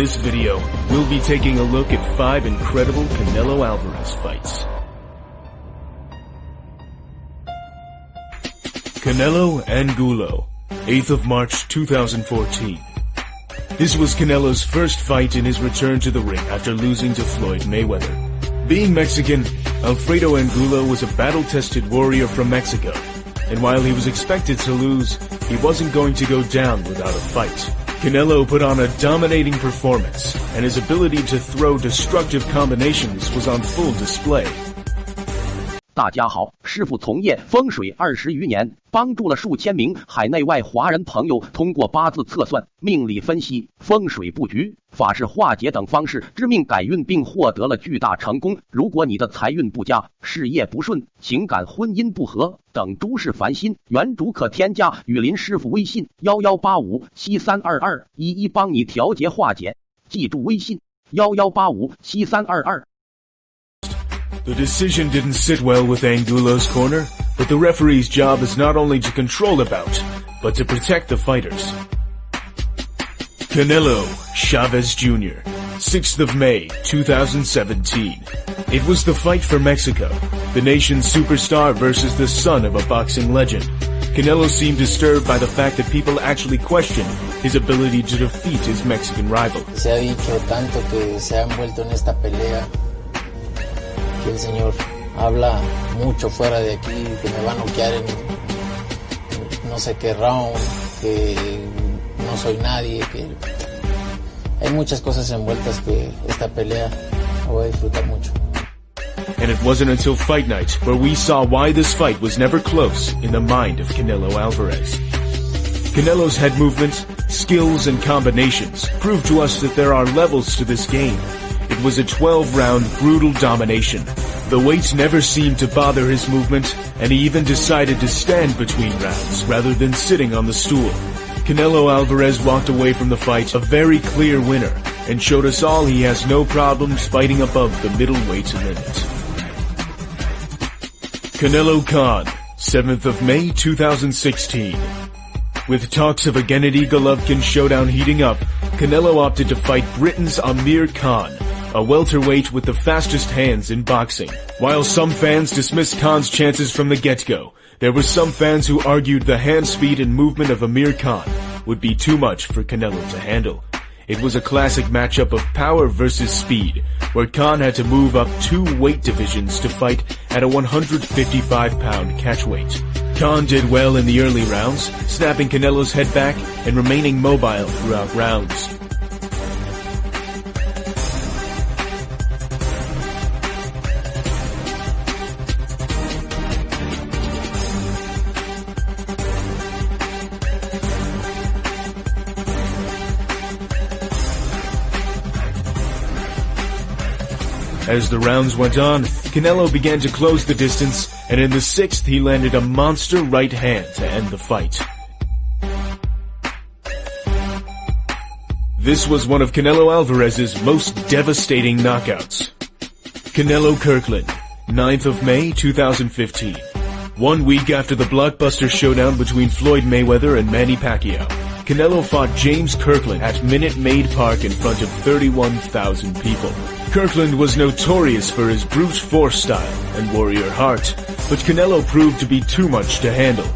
this video, we'll be taking a look at 5 incredible Canelo Alvarez fights. Canelo Angulo, 8th of March 2014. This was Canelo's first fight in his return to the ring after losing to Floyd Mayweather. Being Mexican, Alfredo Angulo was a battle-tested warrior from Mexico, and while he was expected to lose, he wasn't going to go down without a fight. Canelo put on a dominating performance, and his ability to throw destructive combinations was on full display. 大家好，师傅从业风水20余年，帮助了数千名海内外华人朋友通过八字测算、命理分析、风水布局、法事化解等方式知命改运，并获得了巨大成功。如果你的财运不佳、事业不顺、情感婚姻不和等诸事烦心，原主可添加雨林师傅微信1185732211，帮你调节化解。记住微信11857322。The decision didn't sit well with Angulo's corner, but the referee's job is not only to control the bout, but to protect the fighters. Canelo Chavez Jr., 6th of May, 2017. It was the fight for Mexico, the nation's superstar versus the son of a boxing legend. Canelo seemed disturbed by the fact that people actually questioned his ability to defeat his Mexican rival. Se ha dicho tanto que se ha envuelto en esta pelea. Que el señor habla mucho fuera de aquí, que me va a noquear en no sé qué round, que no soy nadie, que hay muchas cosas envueltas que esta pelea la voy a disfrutar mucho. And it wasn't until fight night where we saw why this fight was never close in the mind of Canelo Alvarez. Canelo's head movement, skills, and combinations prove to us that there are levels to this game. It was a 12-round brutal domination. The weights never seemed to bother his movement, and he even decided to stand between rounds rather than sitting on the stool. Canelo Alvarez walked away from the fight a very clear winner and showed us all he has no problems fighting above the middleweight limit. Canelo Khan, 7th of May 2016. With talks of a Gennady Golovkin showdown heating up, Canelo opted to fight Britain's Amir Khan, a welterweight with the fastest hands in boxing. While some fans dismissed Khan's chances from the get-go, there were some fans who argued the hand speed and movement of Amir Khan would be too much for Canelo to handle. It was a classic matchup of power versus speed, where Khan had to move up 2 weight divisions to fight at a 155-pound catchweight. Khan did well in the early rounds, snapping Canelo's head back and remaining mobile throughout rounds. As the rounds went on, Canelo began to close the distance, and in the 6th he landed a monster right hand to end the fight. This was one of Canelo Alvarez's most devastating knockouts. Canelo Kirkland, 9th of May 2015. 1 week after the blockbuster showdown between Floyd Mayweather and Manny Pacquiao, Canelo fought James Kirkland at Minute Maid Park in front of 31,000 people. Kirkland was notorious for his brute force style and warrior heart, but Canelo proved to be too much to handle.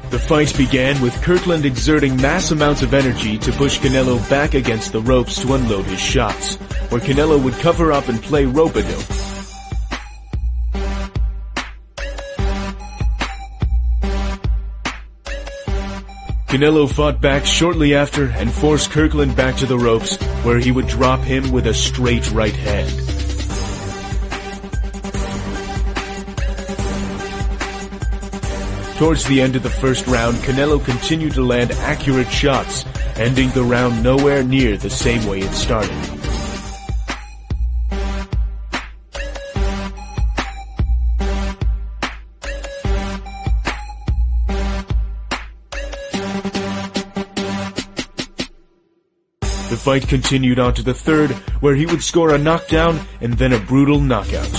The fight began with Kirkland exerting mass amounts of energy to push Canelo back against the ropes to unload his shots, where Canelo would cover up and play rope-a-dope. Canelo fought back shortly after and forced Kirkland back to the ropes, where he would drop him with a straight right hand. Towards the end of the first round, Canelo continued to land accurate shots, ending the round nowhere near the same way it started. The fight continued on to the 3rd, where he would score a knockdown and then a brutal knockout.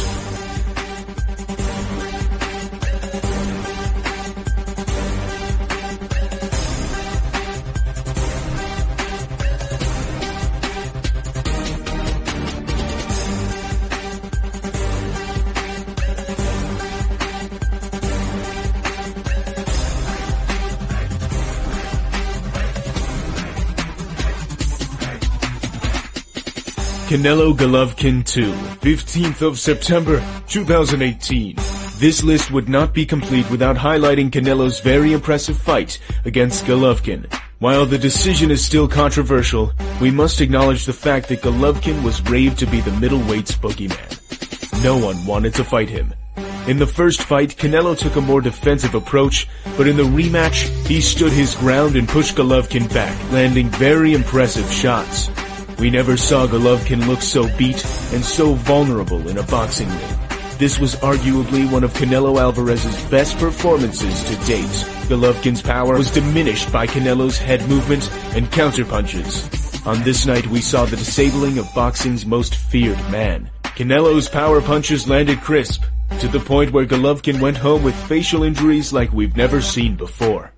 Canelo Golovkin 2, 15th of September, 2018. This list would not be complete without highlighting Canelo's very impressive fight against Golovkin. While the decision is still controversial, we must acknowledge the fact that Golovkin was raved to be the middleweight's boogeyman. No one wanted to fight him. In the first fight, Canelo took a more defensive approach, but in the rematch, he stood his ground and pushed Golovkin back, landing very impressive shots. We never saw Golovkin look so beat and so vulnerable in a boxing ring. This was arguably one of Canelo Alvarez's best performances to date. Golovkin's power was diminished by Canelo's head movement and counterpunches. On this night, we saw the disabling of boxing's most feared man. Canelo's power punches landed crisp, to the point where Golovkin went home with facial injuries like we've never seen before.